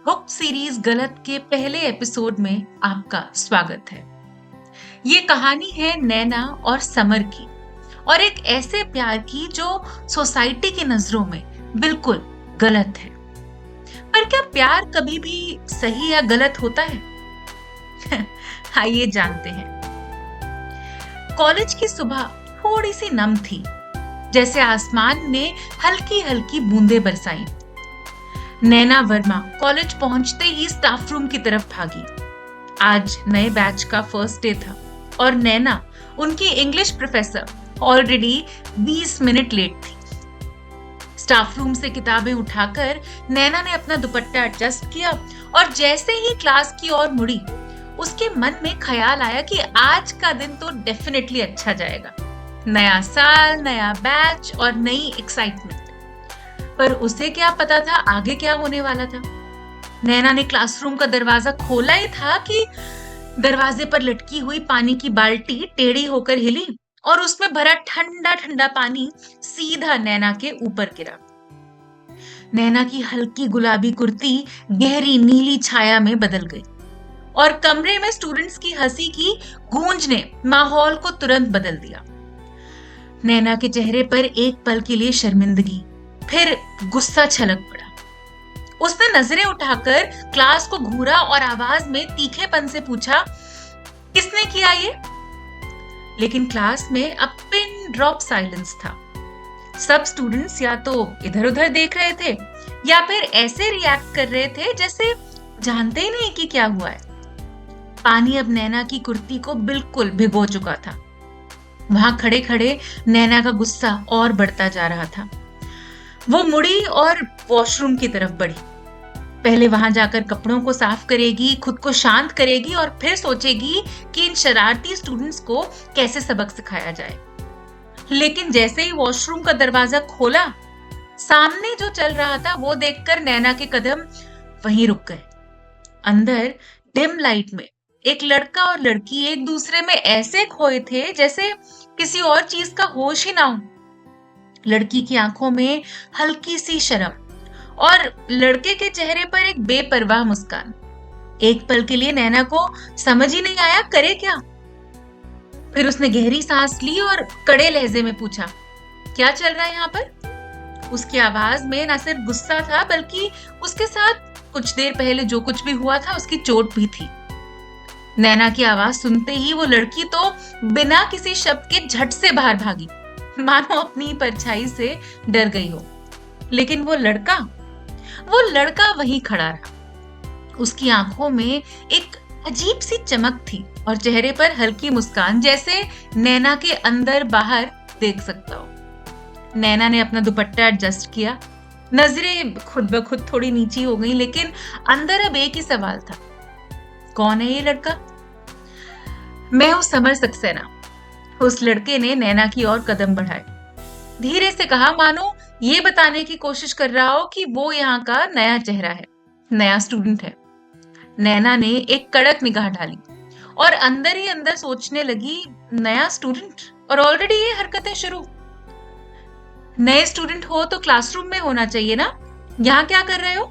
Book series गलत के पहले एपिसोड में आपका स्वागत है। ये कहानी है नैना और समर की, और एक ऐसे प्यार की जो सोसाइटी की नजरों में बिल्कुल गलत है। पर क्या प्यार कभी भी सही या गलत होता है? आइए जानते हैं। कॉलेज की सुबह थोड़ी सी नम थी, जैसे आसमान ने हल्की हल्की बूंदें बरसाई। नैना वर्मा कॉलेज पहुंचते ही स्टाफ रूम की तरफ भागी। आज नए बैच का फर्स्ट डे था और नैना, उनकी English professor, already 20 minute late थी। स्टाफ रूम से किताबें उठाकर नैना ने अपना दुपट्टा एडजस्ट किया और जैसे ही क्लास की ओर मुड़ी, उसके मन में ख्याल आया कि आज का दिन तो डेफिनेटली अच्छा जाएगा। नया साल, नया बैच और नई एक्साइटमेंट। पर उसे क्या पता था आगे क्या होने वाला था। नैना ने क्लासरूम का दरवाजा खोला ही था कि दरवाजे पर लटकी हुई पानी की बाल्टी टेढ़ी होकर हिली और उसमें भरा ठंडा ठंडा पानी सीधा नैना के ऊपर गिरा। नैना की हल्की गुलाबी कुर्ती गहरी नीली छाया में बदल गई और कमरे में स्टूडेंट्स की हंसी की गूंज ने माहौल को तुरंत बदल दिया। नैना के चेहरे पर एक पल के लिए शर्मिंदगी, फिर गुस्सा छलक पड़ा। उसने नजरें उठाकर क्लास को घूरा और आवाज में तीखेपन से पूछा, किसने किया ये? लेकिन क्लास में अब पिन ड्रॉप साइलेंस था। सब स्टूडेंट्स या तो इधर उधर देख रहे थे या फिर ऐसे रिएक्ट कर रहे थे जैसे जानते ही नहीं कि क्या हुआ है। पानी अब नैना की कुर्ती को बिल्कुल भिगो चुका था। वहां खड़े खड़े नैना का गुस्सा और बढ़ता जा रहा था। वो मुड़ी और वॉशरूम की तरफ बढ़ी। पहले वहां जाकर कपड़ों को साफ करेगी, खुद को शांत करेगी और फिर सोचेगी कि इन शरारती स्टूडेंट्स को कैसे सबक सिखाया जाए। लेकिन जैसे ही वॉशरूम का दरवाजा खोला, सामने जो चल रहा था वो देखकर नैना के कदम वहीं रुक गए। अंदर डिम लाइट में एक लड़का और लड़की एक दूसरे में ऐसे खोए थे जैसे किसी और चीज का होश ही ना हो। लड़की की आंखों में हल्की सी शर्म और लड़के के चेहरे पर एक बेपरवाह मुस्कान। एक पल के लिए नैना को समझ ही नहीं आया करे क्या। फिर उसने गहरी सांस ली और कड़े लहजे में पूछा, क्या चल रहा है यहाँ पर? उसकी आवाज में न सिर्फ गुस्सा था बल्कि उसके साथ कुछ देर पहले जो कुछ भी हुआ था उसकी चोट भी थी। नैना की आवाज सुनते ही वो लड़की तो बिना किसी शब्द के झट से बाहर भागी, मानो अपनी परछाई से डर गई हो। लेकिन वो लड़का वहीं खड़ा रहा। उसकी आंखों में एक अजीब सी चमक थी और चेहरे पर हल्की मुस्कान, जैसे नैना के अंदर बाहर देख सकता हो। नैना ने अपना दुपट्टा एडजस्ट किया। नजरें खुद ब खुद थोड़ी नीची हो गई, लेकिन अंदर अब एक ही सवाल था, कौन है ये लड़का? मैं हूं समर सक्सेना। उस लड़के ने नैना की ओर कदम बढ़ाए, धीरे से कहा, मानो ये बताने की कोशिश कर रहा हो कि वो यहाँ का नया चेहरा है, नया स्टूडेंट है। नैना ने एक कड़क निगाह डाली और अंदर ही अंदर सोचने लगी, नया स्टूडेंट और ऑलरेडी ये हरकतें शुरू। नए स्टूडेंट हो तो क्लासरूम में होना चाहिए ना, यहाँ क्या कर रहे हो?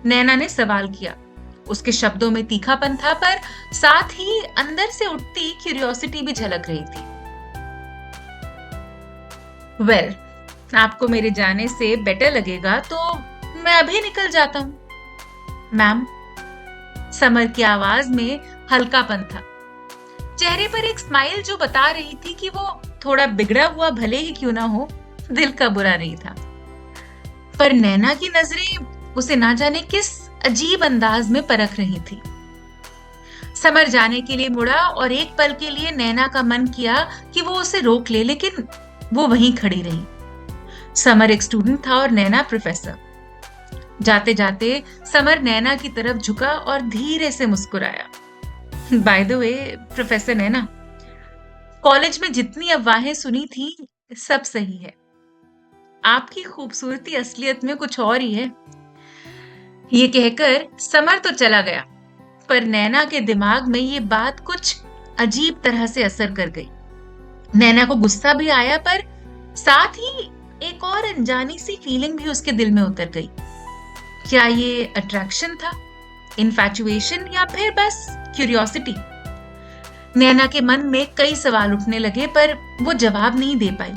नैना ने सवाल किया। उसके शब्दों में तीखापन था, पर साथ ही अंदर से उठती क्यूरियोसिटी भी झलक रही थी। वेल, आपको मेरे जाने से बेटर लगेगा तो मैं अभी निकल जाता हूँ। मैम, समर की आवाज में हल्कापन था, चेहरे पर एक स्माइल जो बता रही थी कि वो थोड़ा बिगड़ा हुआ भले ही क्यों ना हो, दिल का बुरा नहीं था। पर नैना की नजरें उसे ना जाने किस अजीब अंदाज में परख रही थी। समर जाने के लिए मुड़ा और एक पल के लिए नैना का मन किया कि वो उसे रोक ले, लेकिन वो वहीं खड़ी रही। समर एक स्टूडेंट था और नैना प्रोफेसर। जाते जाते समर नैना की तरफ झुका और धीरे से मुस्कुराया। By the way professor Naina, college में जितनी अफवाहें सुनी थी सब सही है। आपकी खूबसूरती असलियत में कुछ और ही है। ये कहकर समर तो चला गया, पर नैना के दिमाग में ये बात कुछ अजीब तरह से असर कर गई। नैना को गुस्सा भी आया, पर साथ ही एक और अनजानी सी फीलिंग भी उसके दिल में उतर गई। क्या ये अट्रैक्शन था, इन्फैचुएशन या फिर बस क्यूरियोसिटी? नैना के मन में कई सवाल उठने लगे पर वो जवाब नहीं दे पाई।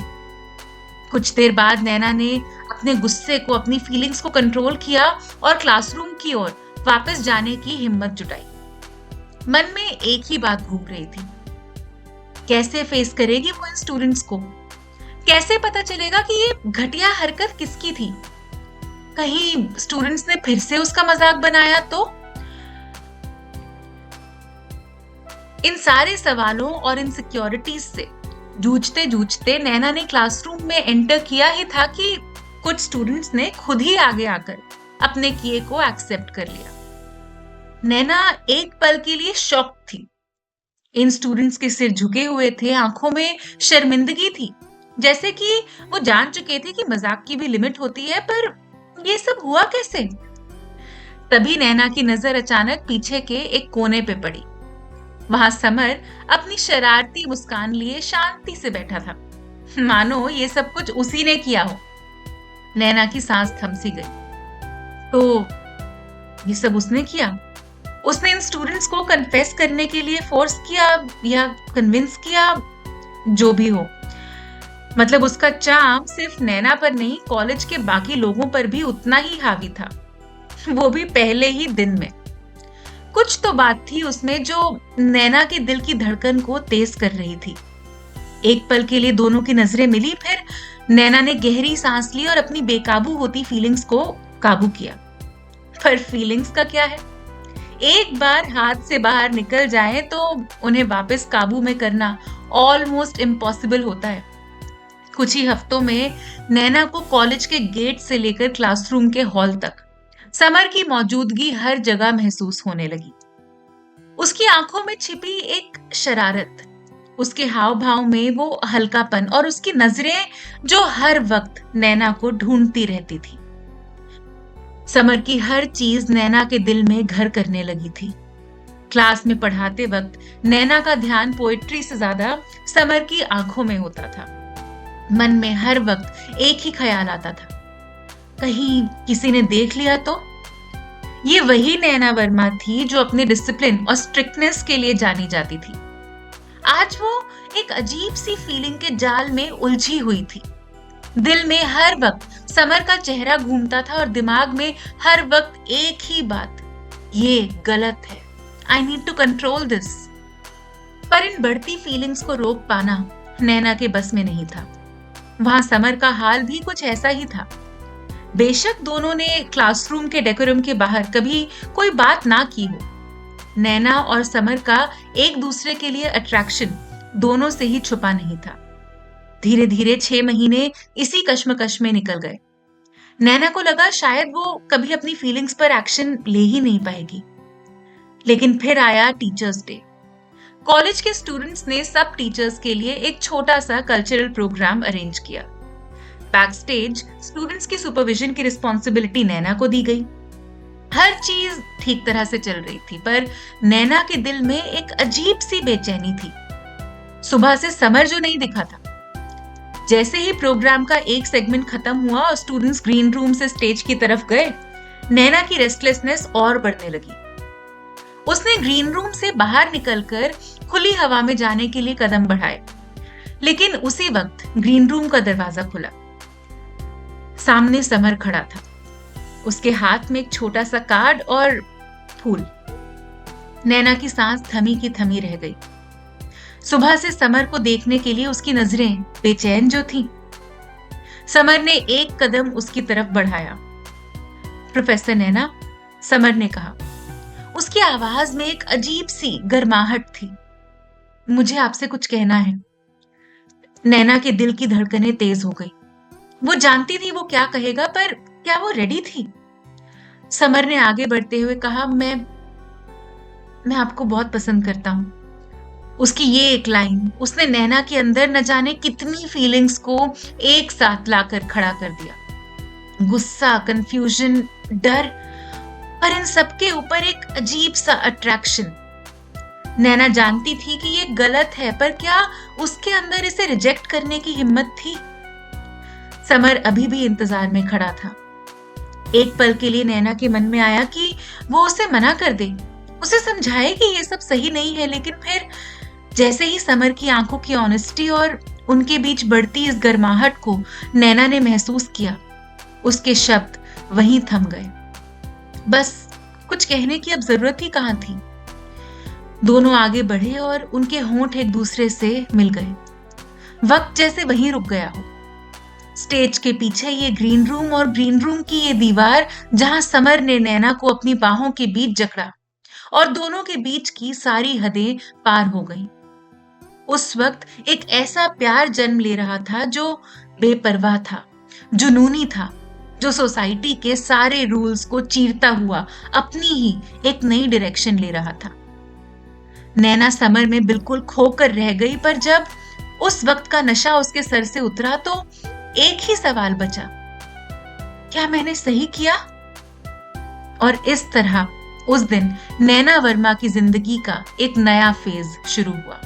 कुछ देर बाद नैना ने अपने गुस्से को, अपनी फीलिंग्स को कंट्रोल किया और क्लासरूम की ओर वापस जाने की हिम्मत जुटाई। मन में एक ही बात घूम रही थी, कैसे फेस करेगी वो इन स्टूडेंट्स को? कैसे पता चलेगा कि ये घटिया हरकत किसकी थी? कहीं स्टूडेंट्स ने फिर से उसका मजाक बनाया तो? इन सारे सवालों और इनसिक्योरिटीज से जूझते जूझते नैना ने क्लासरूम में एंटर किया ही था कि कुछ स्टूडेंट्स ने खुद ही आगे आकर अपने किए को एक्सेप्ट कर लिया। नैना एक पल के लिए शॉक थी। इन स्टूडेंट्स के सिर झुके हुए थे, आंखों में शर्मिंदगी थी, जैसे कि वो जान चुके थे कि मजाक की भी लिमिट होती है। पर ये सब हुआ कैसे? तभी नैना की नजर अचानक पीछे के एक कोने पे पड़ी। वहां समर अपनी शरारती मुस्कान लिए शांति से बैठा था, मानो ये सब कुछ उसी ने किया हो। नैना की सांस थम सी गई। तो ये सब उसने किया? उसने इन स्टूडेंट्स को कन्फेस करने के लिए फोर्स किया या कन्विंस किया? जो भी हो, मतलब उसका चार्म सिर्फ नैना पर नहीं, कॉलेज के बाकी लोगों पर भी उतना ही हावी था, वो भी पहले ही दिन में। कुछ तो बात थी उसमें जो नैना के दिल की धड़कन को तेज कर रही थी। एक पल के लिए दोनों की नजरें मिली, फिर नैना ने गहरी सांस ली और अपनी बेकाबू होती फीलिंग्स को काबू किया। पर फीलिंग्स का क्या है, एक बार हाथ से बाहर निकल जाए तो उन्हें वापस काबू में करना ऑलमोस्ट इम्पॉसिबल होता है। कुछ ही हफ्तों में नैना को कॉलेज के गेट से लेकर क्लासरूम के हॉल तक समर की मौजूदगी हर जगह महसूस होने लगी। उसकी आंखों में छिपी एक शरारत, उसके हाव भाव में वो हल्कापन और उसकी नजरें जो हर वक्त नैना को ढूंढती रहती थी। समर की हर चीज नैना के दिल में घर करने लगी थी। क्लास में पढ़ाते वक्त नैना का ध्यान पोएट्री से ज्यादा समर की आंखों में होता था। मन में हर वक्त एक ही ख्याल आता था, कहीं किसी ने देख लिया तो? ये वही नैना वर्मा थी जो अपने डिसिप्लिन और स्ट्रिक्टनेस के लिए जानी जाती थी। आज वो एक अजीब सी फीलिंग के जाल में उलझी हुई थी। दिल में हर वक्त समर का चेहरा घूमता था और दिमाग में हर वक्त एक ही बात, ये गलत है, I need to control this. पर इन बढ़ती फीलिंग्स को रोक पाना नैना के बस में नहीं था। वहां समर का हाल भी कुछ ऐसा ही था। बेशक दोनों ने क्लासरूम के डेकोरम के बाहर कभी कोई बात ना की हो, नैना और समर का एक दूसरे के लिए अट्रैक्शन दोनों से ही छुपा नहीं था। धीरे धीरे 6 महीने इसी कश्मकश में निकल गए। नैना को लगा शायद वो कभी अपनी फीलिंग्स पर एक्शन ले ही नहीं पाएगी। लेकिन फिर आया टीचर्स डे। कॉलेज के स्टूडेंट्स ने सब टीचर्स के लिए एक छोटा सा कल्चरल प्रोग्राम अरेंज किया। बैक स्टेज स्टूडेंट्स की सुपरविजन की रिस्पॉन्सिबिलिटी नैना को दी गई। हर चीज ठीक तरह से चल रही थी, पर नैना के दिल में एक अजीब सी बेचैनी थी। सुबह से समर जो नहीं दिखा था। जैसे ही प्रोग्राम का एक सेगमेंट खत्म हुआ और स्टूडेंट्स ग्रीन रूम से स्टेज की तरफ गए, नैना की रेस्टलेसनेस और बढ़ने लगी। उसने ग्रीन रूम से बाहर निकलकर खुली हवा में जाने के लिए कदम बढ़ाए, लेकिन उसी वक्त ग्रीन रूम का दरवाजा खुला। सामने समर खड़ा था, उसके हाथ में एक छोटा सा कार्ड और फूल। नैना की सांस थमी की थमी रह गई। सुबह से समर को देखने के लिए उसकी नजरें बेचैन जो थीं। समर ने एक कदम उसकी तरफ बढ़ाया। प्रोफेसर नैना, समर ने कहा। उसकी आवाज में एक अजीब सी गर्माहट थी। मुझे आपसे कुछ कहना है। नैना के दिल की धड़कनें तेज हो गई। वो जानती थी वो क्या कहेगा, पर क्या वो रेडी थी? समर ने आगे बढ़ते हुए कहा, मैं आपको बहुत पसंद करता हूं। उसकी ये एक लाइन उसने नैना के अंदर न जाने कितनी फीलिंग्स को एक साथ लाकर खड़ा कर दिया। गुस्सा, कंफ्यूजन, डर, पर इन सबके ऊपर एक अजीब सा अट्रैक्शन। नैना जानती थी कि ये गलत है, पर क्या उसके अंदर इसे रिजेक्ट करने की हिम्मत थी? समर अभी भी इंतजार में खड़ा था। एक पल के लिए नैना के मन में आया कि वो उसे मना कर दे, उसे समझाए कि ये सब सही नहीं है, लेकिन फिर जैसे ही समर की आंखों की ऑनेस्टी और उनके बीच बढ़ती इस गर्माहट को नैना ने महसूस किया, उसके शब्द वहीं थम गए। बस कुछ कहने की अब जरूरत ही कहां थी। दोनों आगे बढ़े और उनके होंठ एक दूसरे से मिल गए। वक्त जैसे वहीं रुक गया हो। स्टेज के पीछे ये ग्रीन रूम और ग्रीन रूम की ये दीवार जहां समर ने नैना को अपनी बाहों के बीच जकड़ा और दोनों के बीच की सारी हदें पार हो गईं। उस वक्त एक ऐसा प्यार जन्म ले रहा था जो बेपरवाह था, जुनूनी था, जो सोसाइटी के सारे रूल्स को चीरता हुआ अपनी ही एक नई डायरेक्शन ले रहा था। नैना समर में बिल्कुल खोकर रह गई, पर जब उस वक्त का नशा उसके सर से उतरा तो एक ही सवाल बचा, क्या मैंने सही किया? और इस तरह उस दिन नैना वर्मा की जिंदगी का एक नया फेज शुरू हुआ,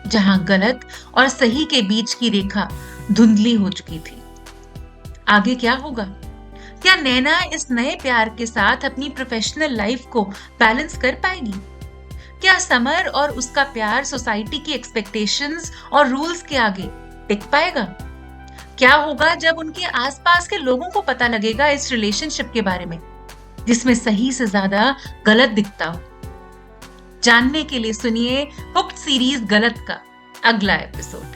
जहां गलत और सही के बीच की रेखा धुंधली हो चुकी थी। आगे क्या होगा? क्या नैना इस नए प्यार के साथ अपनी प्रोफेशनल लाइफ को बैलेंस कर पाएगी? क्या समर और उसका प्यार सोसाइटी की एक्सपेक्टेशंस और रूल्स के आगे टिक पाएगा? क्या होगा जब उनके आसपास के लोगों को पता लगेगा इस रिलेशनशिप के बारे में, जिसमें सही से ज्यादा गलत दिखता हो? जानने के लिए सुनिए हुक्ड सीरीज गलत का अगला एपिसोड।